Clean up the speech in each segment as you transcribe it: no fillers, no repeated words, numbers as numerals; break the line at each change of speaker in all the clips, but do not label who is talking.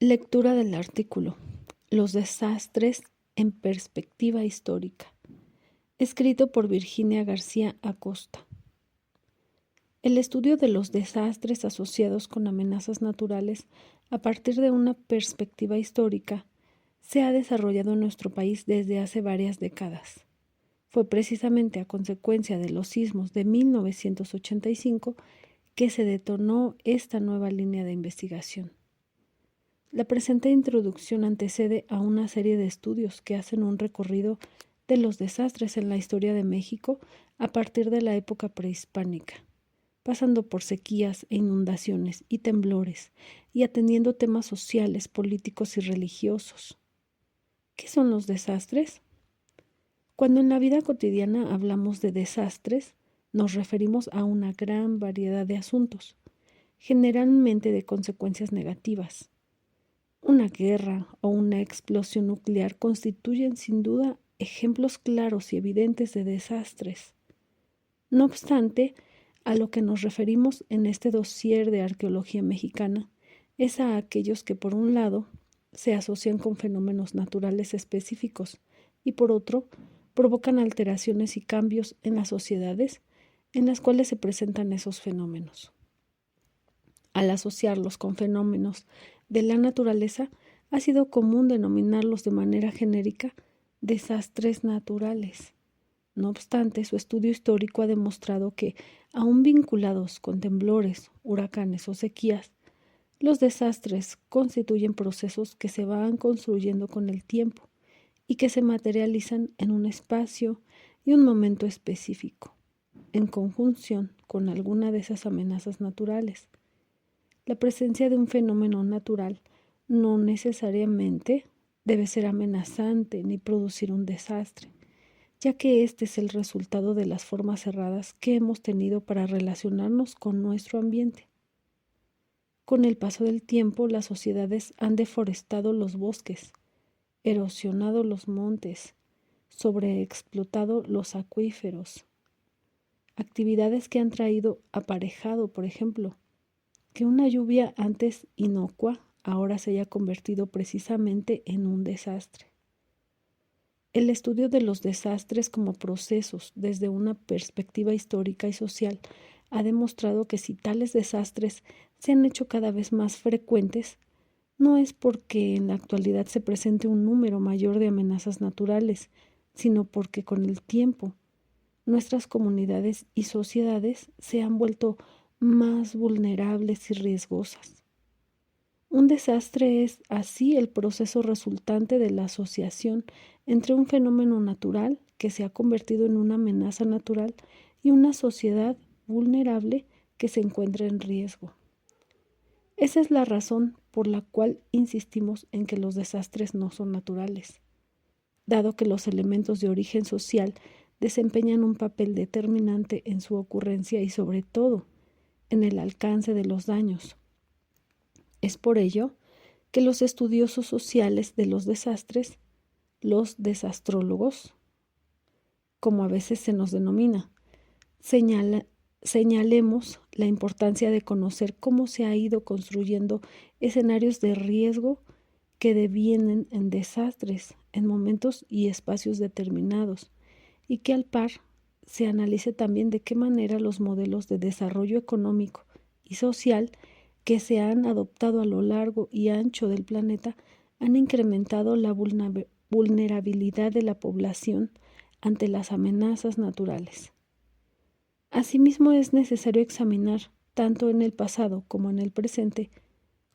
Lectura del artículo Los desastres en perspectiva histórica, escrito por Virginia García Acosta. El estudio de los desastres asociados con amenazas naturales a partir de una perspectiva histórica se ha desarrollado en nuestro país desde hace varias décadas. Fue precisamente a consecuencia de los sismos de 1985 que se detonó esta nueva línea de investigación. La presente introducción antecede a una serie de estudios que hacen un recorrido de los desastres en la historia de México a partir de la época prehispánica, pasando por sequías e inundaciones y temblores, y atendiendo temas sociales, políticos y religiosos. ¿Qué son los desastres? Cuando en la vida cotidiana hablamos de desastres, nos referimos a una gran variedad de asuntos, generalmente de consecuencias negativas. Una guerra o una explosión nuclear constituyen sin duda ejemplos claros y evidentes de desastres. No obstante, a lo que nos referimos en este dossier de arqueología mexicana es a aquellos que, por un lado, se asocian con fenómenos naturales específicos y, por otro, provocan alteraciones y cambios en las sociedades en las cuales se presentan esos fenómenos. Al asociarlos con fenómenos de la naturaleza, ha sido común denominarlos de manera genérica desastres naturales. No obstante, su estudio histórico ha demostrado que, aun vinculados con temblores, huracanes o sequías, los desastres constituyen procesos que se van construyendo con el tiempo y que se materializan en un espacio y un momento específico, en conjunción con alguna de esas amenazas naturales. La presencia de un fenómeno natural no necesariamente debe ser amenazante ni producir un desastre, ya que este es el resultado de las formas cerradas que hemos tenido para relacionarnos con nuestro ambiente. Con el paso del tiempo, las sociedades han deforestado los bosques, erosionado los montes, sobreexplotado los acuíferos, actividades que han traído aparejado, por ejemplo, que una lluvia antes inocua ahora se haya convertido precisamente en un desastre. El estudio de los desastres como procesos desde una perspectiva histórica y social ha demostrado que si tales desastres se han hecho cada vez más frecuentes, no es porque en la actualidad se presente un número mayor de amenazas naturales, sino porque con el tiempo nuestras comunidades y sociedades se han vuelto más vulnerables y riesgosas. Un desastre es así el proceso resultante de la asociación entre un fenómeno natural que se ha convertido en una amenaza natural y una sociedad vulnerable que se encuentra en riesgo. Esa es la razón por la cual insistimos en que los desastres no son naturales, dado que los elementos de origen social desempeñan un papel determinante en su ocurrencia y sobre todo en el alcance de los daños. Es por ello que los estudiosos sociales de los desastres, los desastrólogos, como a veces se nos denomina, señalemos la importancia de conocer cómo se ha ido construyendo escenarios de riesgo que devienen en desastres en momentos y espacios determinados, y que al par se analice también de qué manera los modelos de desarrollo económico y social que se han adoptado a lo largo y ancho del planeta han incrementado la vulnerabilidad de la población ante las amenazas naturales. Asimismo, es necesario examinar, tanto en el pasado como en el presente,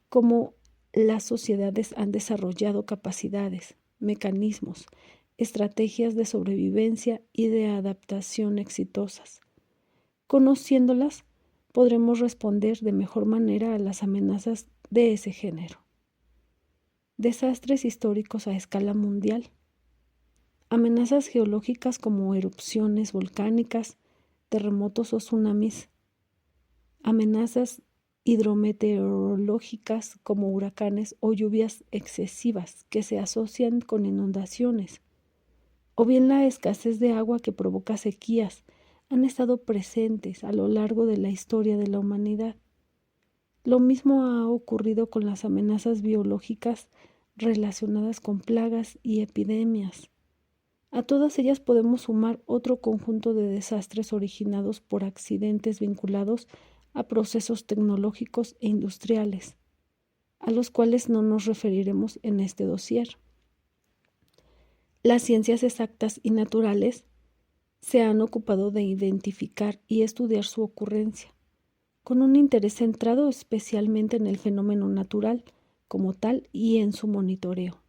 cómo las sociedades han desarrollado capacidades, mecanismos, estrategias de sobrevivencia y de adaptación exitosas. Conociéndolas, podremos responder de mejor manera a las amenazas de ese género. Desastres históricos a escala mundial. Amenazas geológicas como erupciones volcánicas, terremotos o tsunamis. Amenazas hidrometeorológicas como huracanes o lluvias excesivas que se asocian con inundaciones, o bien la escasez de agua que provoca sequías, han estado presentes a lo largo de la historia de la humanidad. Lo mismo ha ocurrido con las amenazas biológicas relacionadas con plagas y epidemias. A todas ellas podemos sumar otro conjunto de desastres originados por accidentes vinculados a procesos tecnológicos e industriales, a los cuales no nos referiremos en este dossier. Las ciencias exactas y naturales se han ocupado de identificar y estudiar su ocurrencia, con un interés centrado especialmente en el fenómeno natural como tal y en su monitoreo.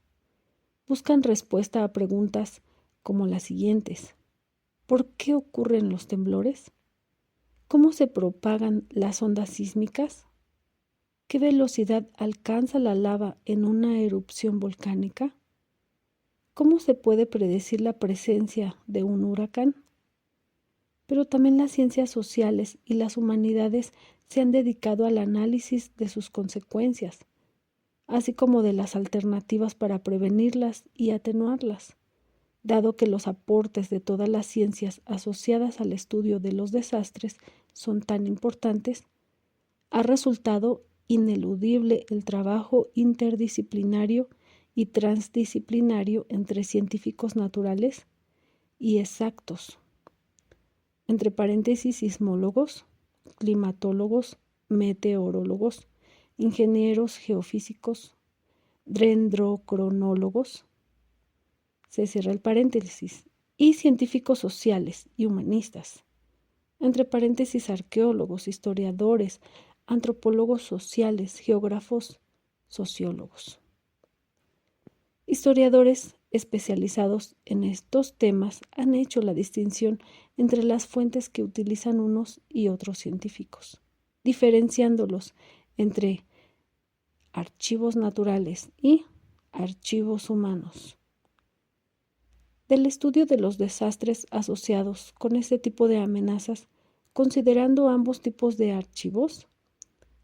Buscan respuesta a preguntas como las siguientes: ¿por qué ocurren los temblores? ¿Cómo se propagan las ondas sísmicas? ¿Qué velocidad alcanza la lava en una erupción volcánica? ¿Cómo se puede predecir la presencia de un huracán? Pero también las ciencias sociales y las humanidades se han dedicado al análisis de sus consecuencias, así como de las alternativas para prevenirlas y atenuarlas. Dado que los aportes de todas las ciencias asociadas al estudio de los desastres son tan importantes, ha resultado ineludible el trabajo interdisciplinario y transdisciplinario entre científicos naturales y exactos, entre paréntesis sismólogos, climatólogos, meteorólogos, ingenieros geofísicos, dendrocronólogos, se cierra el paréntesis, y científicos sociales y humanistas, entre paréntesis arqueólogos, historiadores, antropólogos sociales, geógrafos, sociólogos. Historiadores especializados en estos temas han hecho la distinción entre las fuentes que utilizan unos y otros científicos, diferenciándolos entre archivos naturales y archivos humanos. Del estudio de los desastres asociados con este tipo de amenazas, considerando ambos tipos de archivos,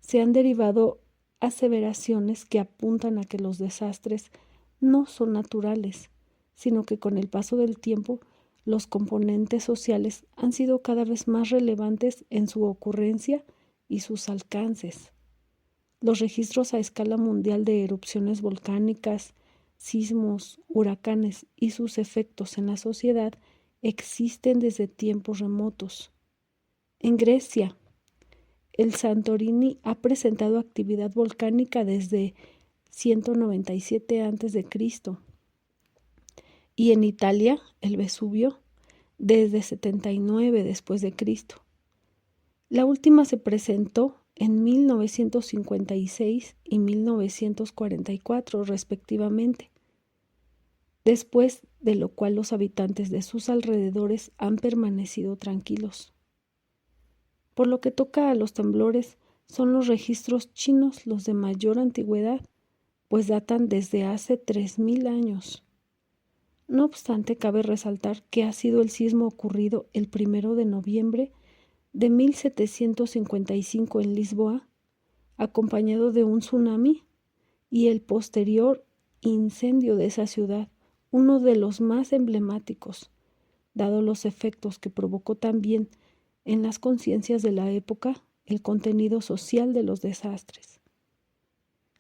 se han derivado aseveraciones que apuntan a que los desastres no son naturales, sino que con el paso del tiempo los componentes sociales han sido cada vez más relevantes en su ocurrencia y sus alcances. Los registros a escala mundial de erupciones volcánicas, sismos, huracanes y sus efectos en la sociedad existen desde tiempos remotos. En Grecia, el Santorini ha presentado actividad volcánica desde 197 a.C. y en Italia, el Vesubio, desde 79 después de Cristo. La última se presentó en 1956 y 1944 respectivamente, después de lo cual los habitantes de sus alrededores han permanecido tranquilos. Por lo que toca a los temblores, son los registros chinos los de mayor antigüedad, pues datan desde hace 3000 años. No obstante, cabe resaltar que ha sido el sismo ocurrido el 1 de noviembre de 1755 en Lisboa, acompañado de un tsunami, y el posterior incendio de esa ciudad, uno de los más emblemáticos, dado los efectos que provocó también en las conciencias de la época el contenido social de los desastres.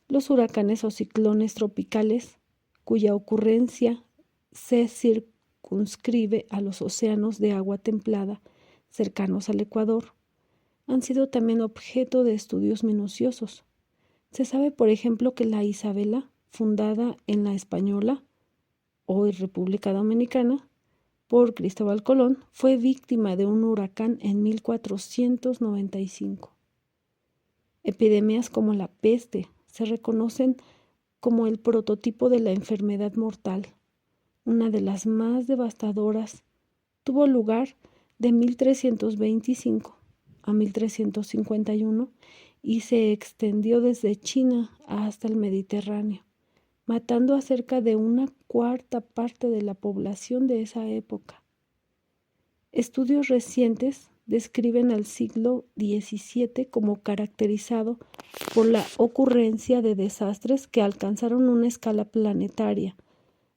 Los huracanes o ciclones tropicales, cuya ocurrencia se circunscribe a los océanos de agua templada cercanos al Ecuador, han sido también objeto de estudios minuciosos. Se sabe, por ejemplo, que la Isabela, fundada en la Española, hoy República Dominicana, por Cristóbal Colón, fue víctima de un huracán en 1495. Epidemias como la peste se reconocen como el prototipo de la enfermedad mortal. Una de las más devastadoras tuvo lugar de 1325 a 1351 y se extendió desde China hasta el Mediterráneo, matando a cerca de una cuarta parte de la población de esa época. Estudios recientes describen al siglo XVII como caracterizado por la ocurrencia de desastres que alcanzaron una escala planetaria,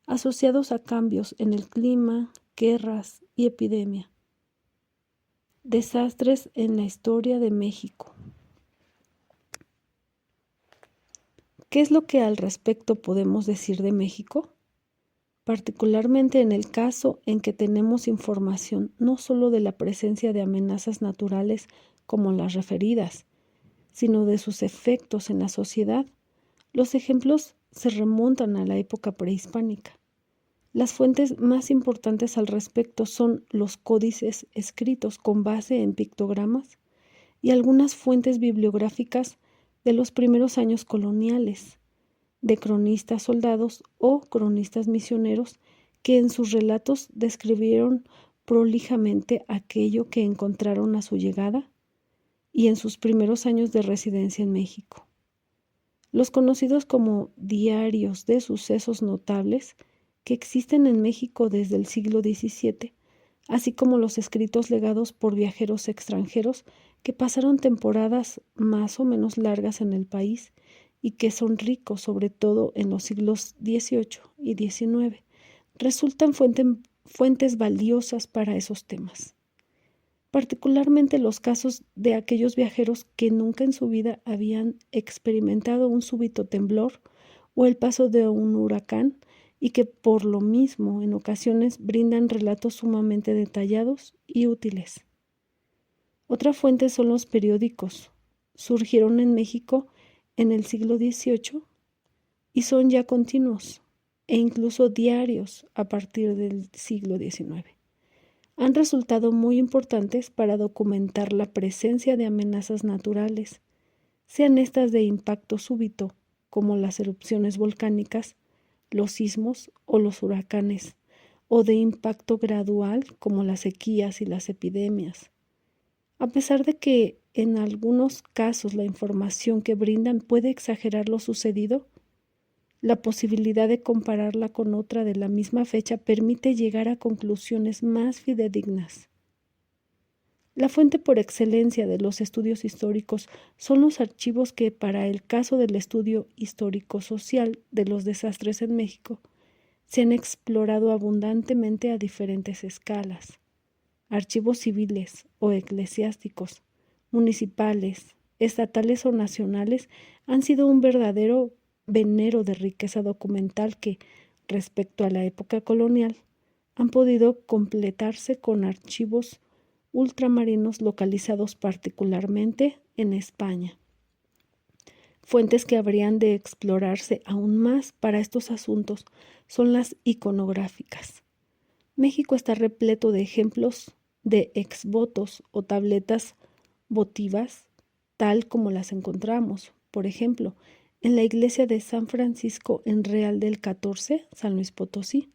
asociados a cambios en el clima, guerras y epidemia. Desastres en la historia de México. ¿Qué es lo que al respecto podemos decir de México? Particularmente en el caso en que tenemos información no solo de la presencia de amenazas naturales como las referidas, sino de sus efectos en la sociedad. Los ejemplos se remontan a la época prehispánica. Las fuentes más importantes al respecto son los códices escritos con base en pictogramas y algunas fuentes bibliográficas de los primeros años coloniales, de cronistas soldados o cronistas misioneros que en sus relatos describieron prolijamente aquello que encontraron a su llegada y en sus primeros años de residencia en México. Los conocidos como diarios de sucesos notables que existen en México desde el siglo XVII, así como los escritos legados por viajeros extranjeros que pasaron temporadas más o menos largas en el país y que son ricos sobre todo en los siglos XVIII y XIX, resultan fuentes valiosas para esos temas. Particularmente los casos de aquellos viajeros que nunca en su vida habían experimentado un súbito temblor o el paso de un huracán y que por lo mismo en ocasiones brindan relatos sumamente detallados y útiles. Otra fuente son los periódicos. Surgieron en México en el siglo XVIII y son ya continuos e incluso diarios a partir del siglo XIX. Han resultado muy importantes para documentar la presencia de amenazas naturales, sean estas de impacto súbito, como las erupciones volcánicas, los sismos o los huracanes, o de impacto gradual, como las sequías y las epidemias. A pesar de que en algunos casos la información que brindan puede exagerar lo sucedido, la posibilidad de compararla con otra de la misma fecha permite llegar a conclusiones más fidedignas. La fuente por excelencia de los estudios históricos son los archivos que, para el caso del estudio histórico-social de los desastres en México, se han explorado abundantemente a diferentes escalas. Archivos civiles o eclesiásticos, municipales, estatales o nacionales han sido un verdadero venero de riqueza documental que, respecto a la época colonial, han podido completarse con archivos ultramarinos localizados particularmente en España. Fuentes que habrían de explorarse aún más para estos asuntos son las iconográficas. México está repleto de ejemplos de exvotos o tabletas votivas, tal como las encontramos, por ejemplo, en la iglesia de San Francisco en Real del 14, San Luis Potosí.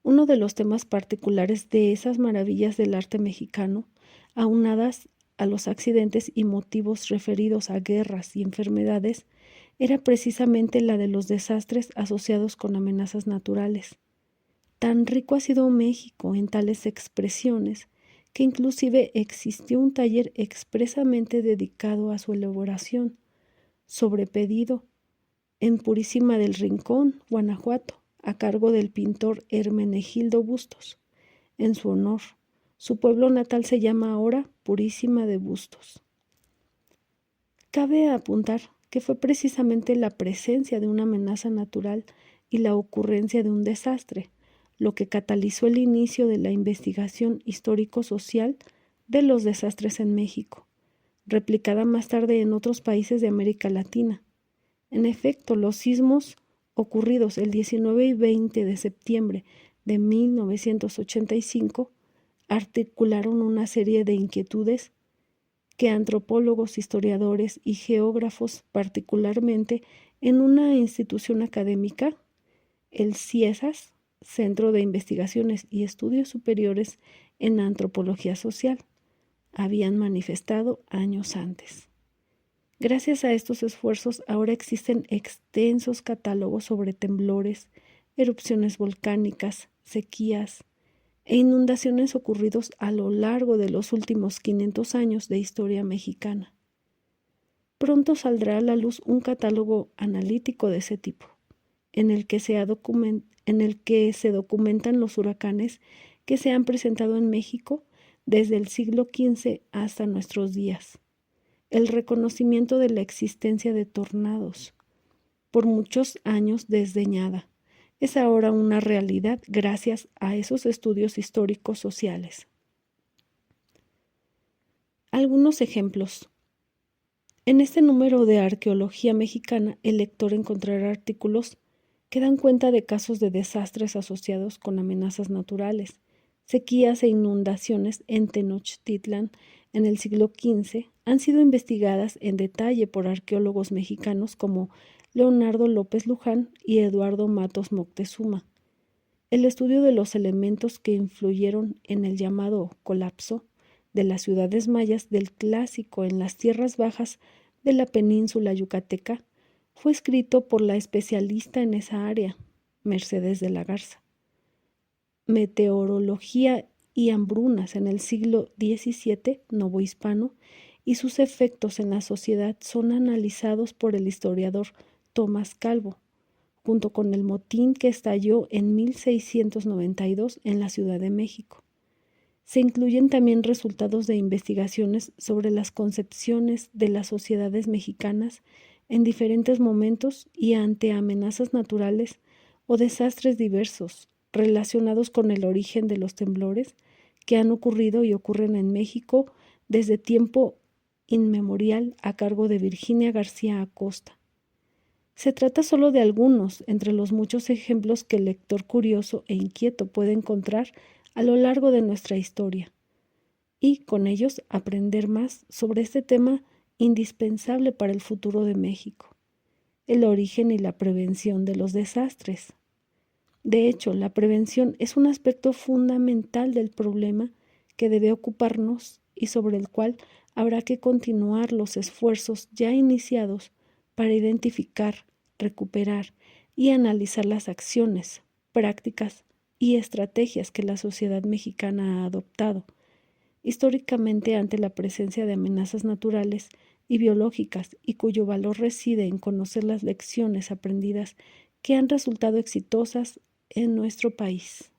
Uno de los temas particulares de esas maravillas del arte mexicano, aunadas a los accidentes y motivos referidos a guerras y enfermedades, era precisamente la de los desastres asociados con amenazas naturales. Tan rico ha sido México en tales expresiones que inclusive existió un taller expresamente dedicado a su elaboración, sobre pedido, en Purísima del Rincón, Guanajuato, a cargo del pintor Hermenegildo Bustos. En su honor, su pueblo natal se llama ahora Purísima de Bustos. Cabe apuntar que fue precisamente la presencia de una amenaza natural y la ocurrencia de un desastre lo que catalizó el inicio de la investigación histórico-social de los desastres en México, replicada más tarde en otros países de América Latina. En efecto, los sismos ocurridos el 19 y 20 de septiembre de 1985 articularon una serie de inquietudes que antropólogos, historiadores y geógrafos, particularmente en una institución académica, el CIESAS, Centro de Investigaciones y Estudios Superiores en Antropología Social, habían manifestado años antes. Gracias a estos esfuerzos, ahora existen extensos catálogos sobre temblores, erupciones volcánicas, sequías e inundaciones ocurridos a lo largo de los últimos 500 años de historia mexicana. Pronto saldrá a la luz un catálogo analítico de ese tipo, en el que se documentan los huracanes que se han presentado en México desde el siglo XV hasta nuestros días, el reconocimiento de la existencia de tornados, por muchos años desdeñada, es ahora una realidad gracias a esos estudios históricos sociales. Algunos ejemplos. En este número de Arqueología Mexicana, el lector encontrará artículos que dan cuenta de casos de desastres asociados con amenazas naturales, sequías e inundaciones en Tenochtitlan en el siglo XV han sido investigadas en detalle por arqueólogos mexicanos como Leonardo López Luján y Eduardo Matos Moctezuma. El estudio de los elementos que influyeron en el llamado colapso de las ciudades mayas del Clásico en las tierras bajas de la península yucateca fue escrito por la especialista en esa área, Mercedes de la Garza. Meteorología y hambrunas en el siglo XVII novohispano y sus efectos en la sociedad son analizados por el historiador Tomás Calvo, junto con el motín que estalló en 1692 en la Ciudad de México. Se incluyen también resultados de investigaciones sobre las concepciones de las sociedades mexicanas en diferentes momentos y ante amenazas naturales o desastres diversos relacionados con el origen de los temblores que han ocurrido y ocurren en México desde tiempo inmemorial a cargo de Virginia García Acosta. Se trata solo de algunos entre los muchos ejemplos que el lector curioso e inquieto puede encontrar a lo largo de nuestra historia, y con ellos aprender más sobre este tema indispensable para el futuro de México, el origen y la prevención de los desastres. De hecho, la prevención es un aspecto fundamental del problema que debe ocuparnos y sobre el cual habrá que continuar los esfuerzos ya iniciados para identificar, recuperar y analizar las acciones, prácticas y estrategias que la sociedad mexicana ha adoptado históricamente ante la presencia de amenazas naturales y biológicas y cuyo valor reside en conocer las lecciones aprendidas que han resultado exitosas en nuestro país.